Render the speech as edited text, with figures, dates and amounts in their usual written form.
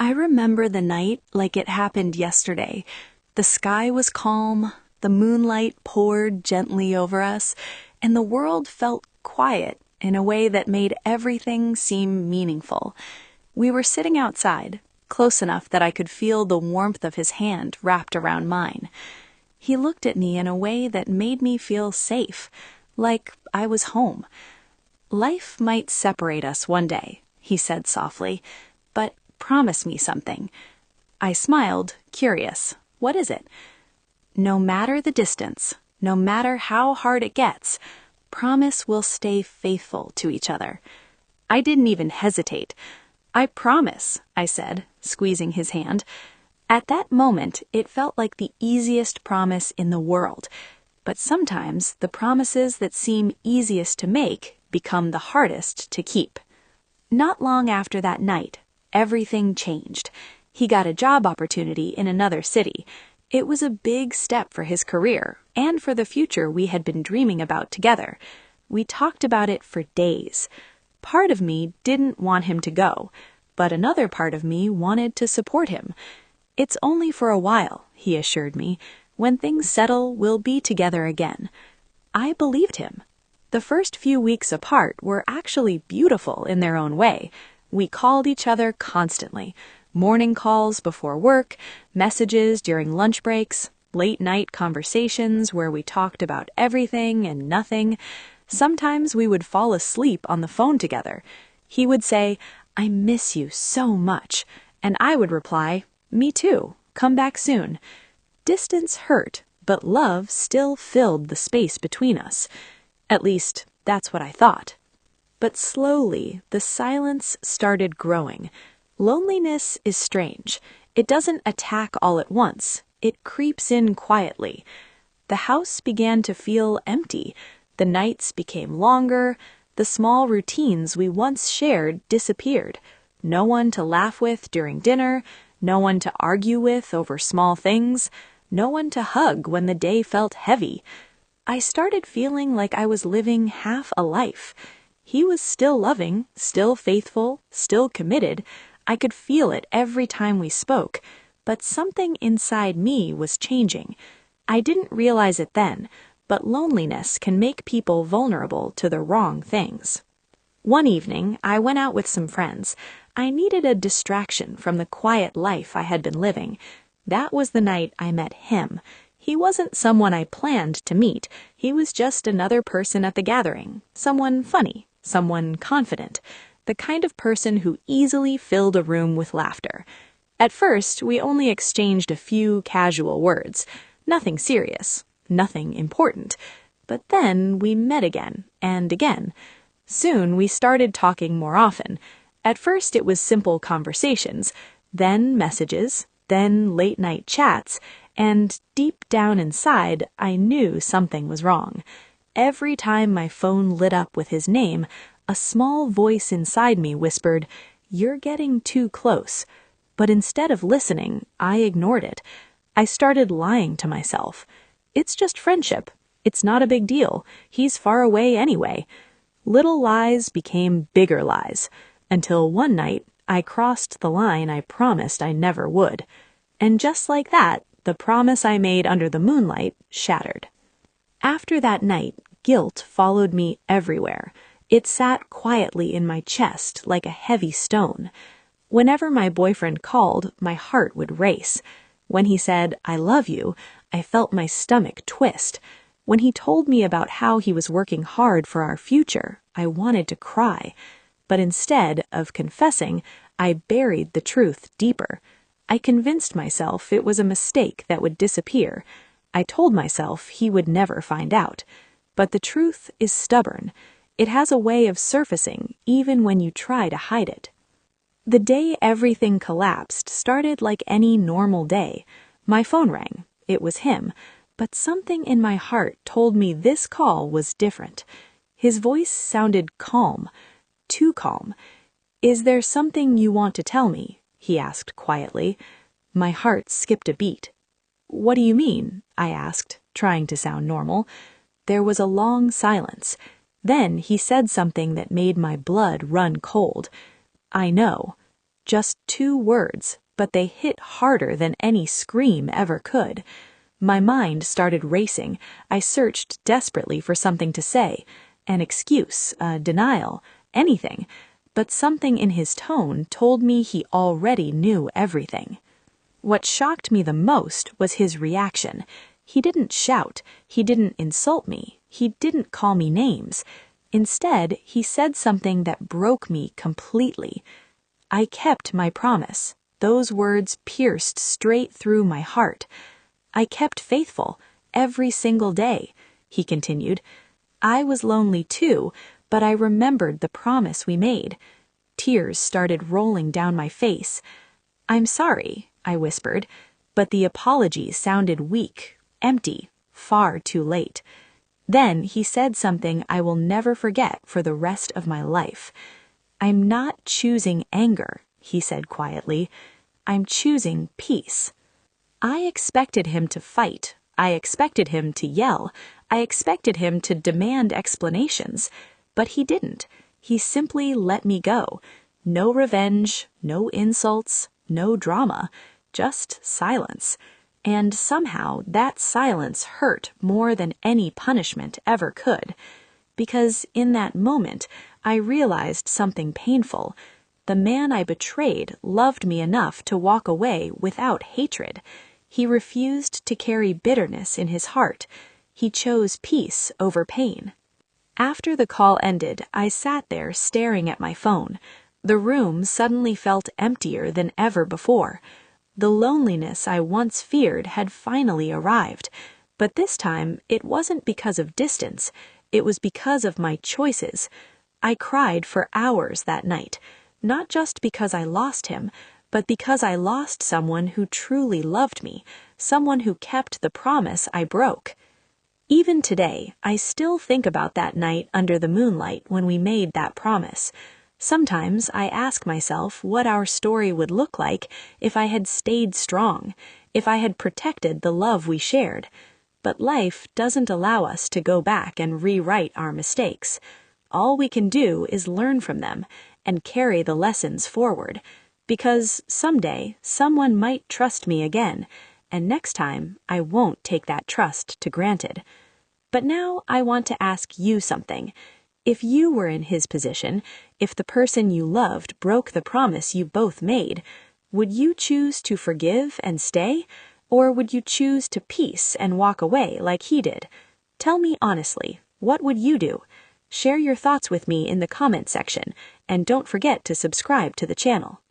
I remember the night like it happened yesterday. The sky was calm, the moonlight poured gently over us, and the world felt quiet in a way that made everything seem meaningful. We were sitting outside, close enough that I could feel the warmth of his hand wrapped around mine. He looked at me in a way that made me feel safe, like I was home. "Life might separate us one day," he said softly, "but promise me something." I smiled, curious. "What is it?" "No matter the distance, no matter how hard it gets, promise we'll stay faithful to each other." I didn't even hesitate. "I promise," I said, squeezing his hand. At that moment, it felt like the easiest promise in the world. But sometimes the promises that seem easiest to make become the hardest to keep. Not long after that night, everything changed. He got a job opportunity in another city. It was a big step for his career and for the future we had been dreaming about together. We talked about it for days. Part of me didn't want him to go, but another part of me wanted to support him. "It's only for a while," he assured me. "When things settle, we'll be together again." I believed him. The first few weeks apart were actually beautiful in their own way. We called each other constantly. Morning calls before work, messages during lunch breaks, late-night conversations where we talked about everything and nothing. Sometimes we would fall asleep on the phone together. He would say, "I miss you so much," and I would reply, "Me too. Come back soon." Distance hurt, but love still filled the space between us. At least, that's what I thought. But slowly, the silence started growing. Loneliness is strange. It doesn't attack all at once. It creeps in quietly. The house began to feel empty. The nights became longer. The small routines we once shared disappeared. No one to laugh with during dinner. No one to argue with over small things. No one to hug when the day felt heavy. I started feeling like I was living half a life. He was still loving, still faithful, still committed. I could feel it every time we spoke, but something inside me was changing. I didn't realize it then, but loneliness can make people vulnerable to the wrong things. One evening, I went out with some friends. I needed a distraction from the quiet life I had been living. That was the night I met him. He wasn't someone I planned to meet. He was just another person at the gathering. Someone funny, someone confident. The kind of person who easily filled a room with laughter. At first, we only exchanged a few casual words. Nothing serious, nothing important. But then we met again and again. Soon we started talking more often. At first it was simple conversations, then messages, then late-night chats, and deep down inside, I knew something was wrong. Every time my phone lit up with his name, a small voice inside me whispered, "You're getting too close." But instead of listening, I ignored it. I started lying to myself. "It's just friendship. It's not a big deal. He's far away anyway." Little lies became bigger lies, until one night I crossed the line I promised I never would. And just like that, the promise I made under the moonlight shattered. After that night, guilt followed me everywhere. It sat quietly in my chest like a heavy stone. Whenever my boyfriend called, my heart would race. When he said, "I love you," I felt my stomach twist. When he told me about how he was working hard for our future, I wanted to cry. But instead of confessing, I buried the truth deeper. I convinced myself it was a mistake that would disappear. I told myself he would never find out. But the truth is stubborn. It has a way of surfacing even when you try to hide it. The day everything collapsed started like any normal day. My phone rang. It was him. But something in my heart told me this call was different. His voice sounded calm. Too calm. "Is there something you want to tell me?" he asked quietly. My heart skipped a beat. "What do you mean?" I asked, trying to sound normal. There was a long silence. Then he said something that made my blood run cold. "I know." Just 2 words, but they hit harder than any scream ever could. My mind started racing. I searched desperately for something to say, an excuse, a denial, anything, but something in his tone told me he already knew everything. What shocked me the most was his reaction. He didn't shout, he didn't insult me, he didn't call me names. Instead, he said something that broke me completely. I kept my promise. Those words pierced straight through my heart. I kept faithful every single day, he continued. I was lonely too, but I remembered the promise we made. Tears started rolling down my face. I'm sorry, I whispered, but the apology sounded weak, empty, far too late. Then he said something I will never forget for the rest of my life. I'm not choosing anger, he said quietly. I'm choosing peace. I expected him to fight. I expected him to yell. I expected him to demand explanations. But he didn't. He simply let me go. No revenge, no insults, no drama, just silence. And somehow that silence hurt more than any punishment ever could. Because in that moment, I realized something painful. The man I betrayed loved me enough to walk away without hatred. He refused to carry bitterness in his heart. He chose peace over pain. After the call ended, I sat there staring at my phone. The room suddenly felt emptier than ever before. The loneliness I once feared had finally arrived. But this time, it wasn't because of distance. It was because of my choices. I cried for hours that night, not just because I lost him, but because I lost someone who truly loved me, someone who kept the promise I broke. Even today, I still think about that night under the moonlight when we made that promise. Sometimes I ask myself what our story would look like if I had stayed strong, if I had protected the love we shared. But life doesn't allow us to go back and rewrite our mistakes. All we can do is learn from them and carry the lessons forward. Because someday, someone might trust me again, and next time, I won't take that trust for granted. But now I want to ask you something. If you were in his position, if the person you loved broke the promise you both made, would you choose to forgive and stay, or would you choose to peace and walk away like he did? Tell me honestly, what would you do? Share your thoughts with me in the comment section, and don't forget to subscribe to the channel.